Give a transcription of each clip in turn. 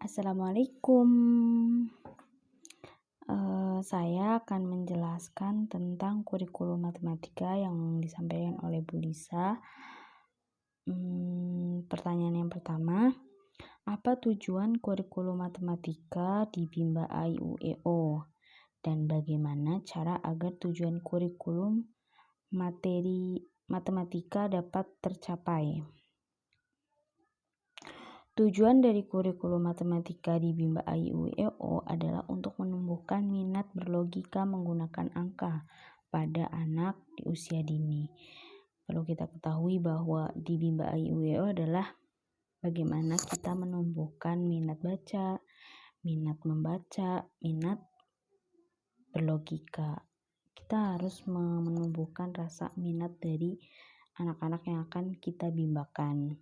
Assalamualaikum. Saya akan menjelaskan tentang kurikulum matematika yang disampaikan oleh Bu Lisa. Pertanyaan yang pertama, apa tujuan kurikulum matematika di Bimba AIUEO? Dan bagaimana cara agar tujuan kurikulum materi matematika dapat tercapai? Tujuan dari kurikulum matematika di Bimba AIUEO adalah untuk menumbuhkan minat berlogika menggunakan angka pada anak di usia dini. Perlu kita ketahui bahwa di Bimba AIUEO adalah bagaimana kita menumbuhkan minat baca, minat membaca, minat berlogika. Kita harus menumbuhkan rasa minat dari anak-anak yang akan kita bimbakan.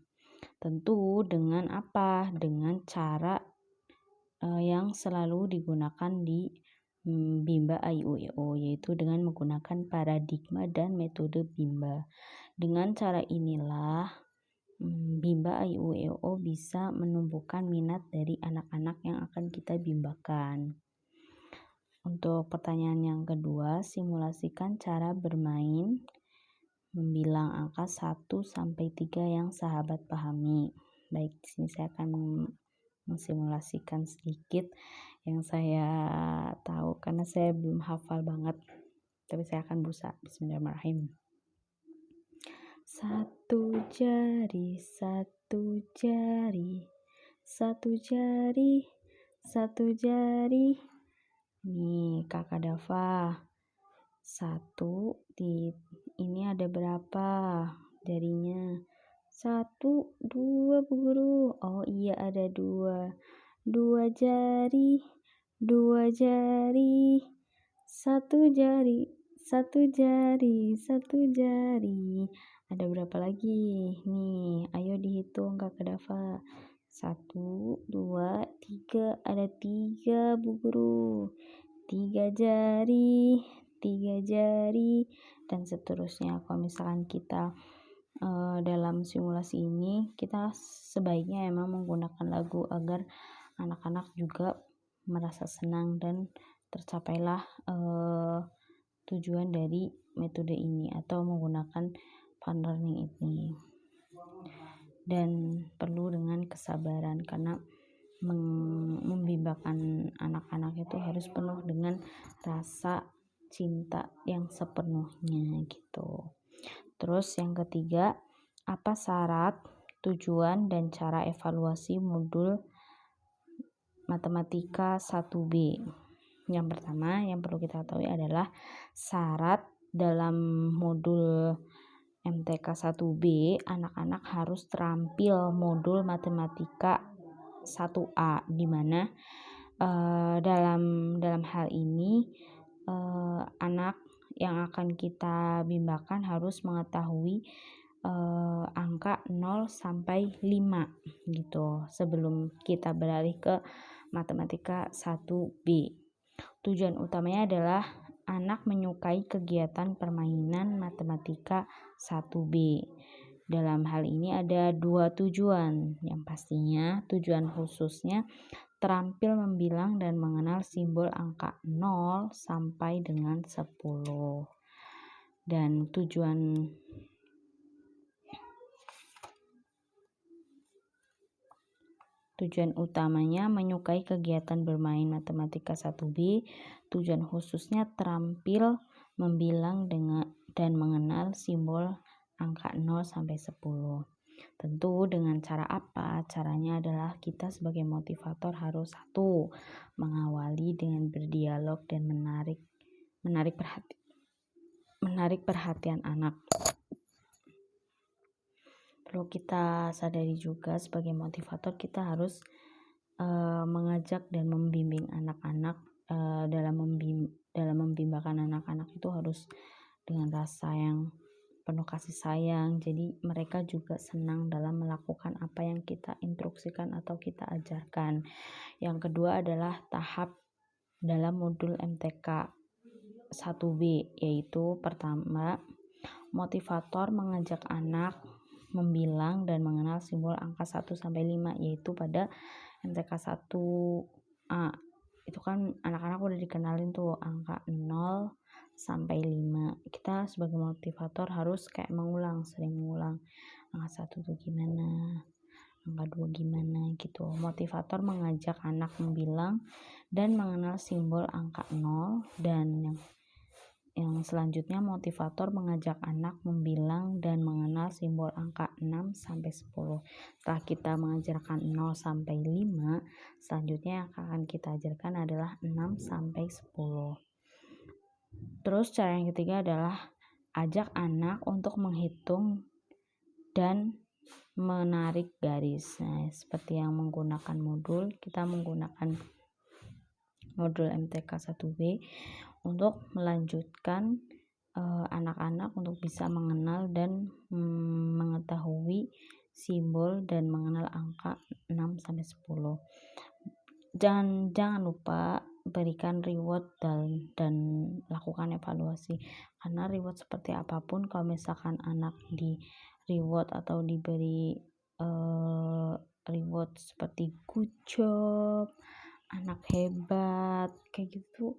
Tentu dengan apa? Dengan cara yang selalu digunakan di Bimba AIUEO, yaitu dengan menggunakan paradigma dan metode Bimba. Dengan cara inilah Bimba AIUEO bisa menumbuhkan minat dari anak-anak yang akan kita bimbakan. Untuk pertanyaan yang kedua, simulasikan cara bermain membilang angka 1 sampai 3 yang sahabat pahami. Baik, di sini saya akan mensimulasikan sedikit yang saya tahu karena saya belum hafal banget. Tapi saya akan berusaha. Bismillahirrahmanirrahim. Satu jari, satu jari, satu jari, satu jari. Nih, Kakak Dava. Satu ini ada berapa jarinya? 1, 2 Bu Guru. Oh iya, ada 2 jari, 2 jari, 1 jari, 1 jari, 1 jari. Ada berapa lagi? Nih, ayo dihitung Kakak Dava. 1, 2, 3. Ada 3 Bu Guru. 3 jari, 3 jari, dan seterusnya. Kalau misalkan kita dalam simulasi ini, kita sebaiknya emang menggunakan lagu agar anak-anak juga merasa senang dan tercapailah tujuan dari metode ini atau menggunakan fun learning ini. Dan perlu dengan kesabaran karena membimbakan anak-anak itu harus penuh dengan rasa cinta yang sepenuhnya gitu. Terus yang ketiga, apa syarat, tujuan, dan cara evaluasi modul matematika 1B? Yang pertama yang perlu kita ketahui adalah syarat dalam modul MTK 1B, anak-anak harus terampil modul matematika 1A, di mana dalam hal ini anak yang akan kita bimbakan harus mengetahui angka 0 sampai 5 gitu sebelum kita beralih ke matematika 1B. Tujuan utamanya adalah anak menyukai kegiatan permainan matematika 1B. Dalam hal ini ada 2 tujuan. Yang pastinya tujuan khususnya terampil membilang dan mengenal simbol angka 0 sampai dengan 10. Dan tujuan utamanya menyukai kegiatan bermain matematika 1B. Tujuan khususnya terampil membilang dan mengenal simbol angka 0 sampai 10. Tentu dengan cara apa? Caranya adalah kita sebagai motivator harus mengawali dengan berdialog dan menarik perhatian anak. Perlu kita sadari juga sebagai motivator kita harus mengajak dan membimbing anak-anak dalam membimbakan anak-anak itu harus dengan rasa yang penuh kasih sayang. Jadi mereka juga senang dalam melakukan apa yang kita instruksikan atau kita ajarkan. Yang kedua adalah tahap dalam modul MTK 1B, yaitu pertama, motivator mengajak anak membilang dan mengenal simbol angka 1 sampai 5, yaitu pada MTK 1A itu kan anak-anak udah dikenalin tuh angka 0 sampai 5. Kita sebagai motivator harus kayak sering mengulang angka 1 tuh gimana, angka 2 gimana gitu. Motivator mengajak anak membilang dan mengenal simbol angka 0, dan yang selanjutnya motivator mengajak anak membilang dan mengenal simbol angka 6 sampai 10. Setelah kita mengajarkan 0 sampai 5, selanjutnya yang akan kita ajarkan adalah 6 sampai 10. Terus cara yang ketiga adalah ajak anak untuk menghitung dan menarik garis. Nah, seperti yang menggunakan modul, kita menggunakan modul MTK 1B untuk melanjutkan anak-anak untuk bisa mengenal dan mengetahui simbol dan mengenal angka 6 sampai 10. Jangan lupa berikan reward dan lakukan evaluasi, karena reward seperti apapun kalau misalkan anak di reward atau diberi reward seperti good job, anak hebat kayak gitu,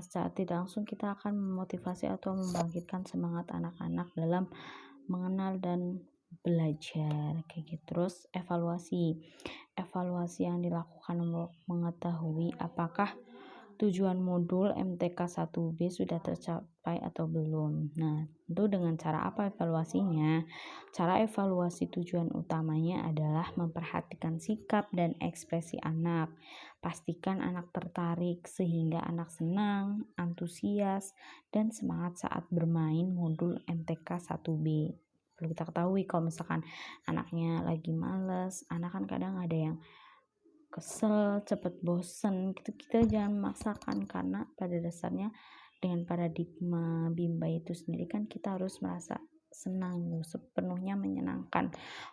secara tidak langsung kita akan memotivasi atau membangkitkan semangat anak-anak dalam mengenal dan belajar kayak gitu. Terus evaluasi yang dilakukan untuk mengetahui apakah tujuan modul MTK 1B sudah tercapai atau belum. Nah, tentu dengan cara apa evaluasinya? Cara evaluasi tujuan utamanya adalah memperhatikan sikap dan ekspresi anak. Pastikan anak tertarik sehingga anak senang, antusias, dan semangat saat bermain modul MTK 1B. Perlu kita ketahui kalau misalkan anaknya lagi males, anak kan kadang ada yang kesel, cepet bosen gitu, kita jangan memaksakan, karena pada dasarnya dengan paradigma Bimba itu sendiri kan kita harus merasa senang, sepenuhnya menyenangkan.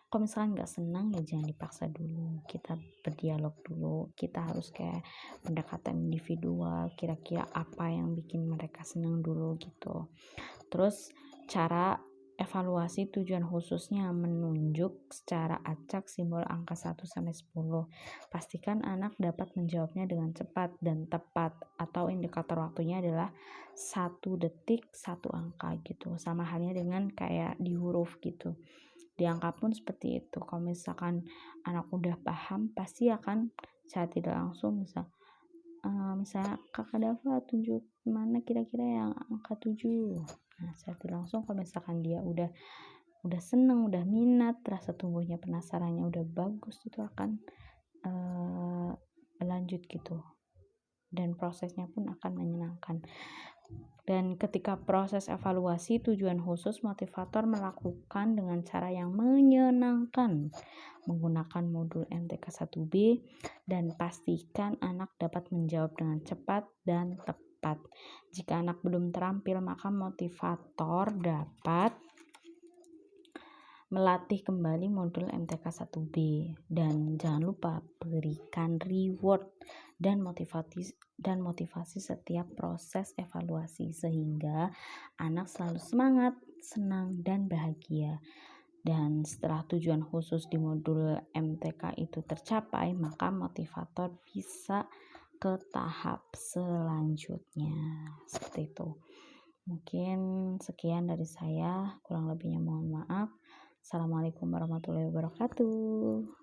Kalau misalkan nggak senang ya jangan dipaksa dulu, kita berdialog dulu, kita harus kayak pendekatan individual, kira-kira apa yang bikin mereka senang dulu gitu. Terus cara evaluasi tujuan khususnya menunjuk secara acak simbol angka 1 sampai 10. Pastikan anak dapat menjawabnya dengan cepat dan tepat, atau indikator waktunya adalah 1 detik 1 angka gitu. Sama halnya dengan kayak di huruf gitu. Di angka pun seperti itu. Kalau misalkan anak udah paham, pasti akan secara tidak langsung misalnya Kakak Dava tunjuk mana kira-kira yang angka 7. Nah, secara tidak langsung kalau misalkan dia udah seneng, udah minat, rasa tumbuhnya penasarannya udah bagus, itu akan berlanjut gitu, dan prosesnya pun akan menyenangkan. Dan ketika proses evaluasi tujuan khusus, motivator melakukan dengan cara yang menyenangkan menggunakan modul MTK 1B, dan pastikan anak dapat menjawab dengan cepat dan tepat. Jika anak belum terampil, maka motivator dapat melatih kembali modul MTK 1B, dan jangan lupa berikan reward dan motivasi setiap proses evaluasi sehingga anak selalu semangat, senang, dan bahagia. Dan setelah tujuan khusus di modul MTK itu tercapai, maka motivator bisa ke tahap selanjutnya. Seperti itu. Mungkin sekian dari saya, kurang lebihnya mohon maaf. Assalamualaikum warahmatullahi wabarakatuh.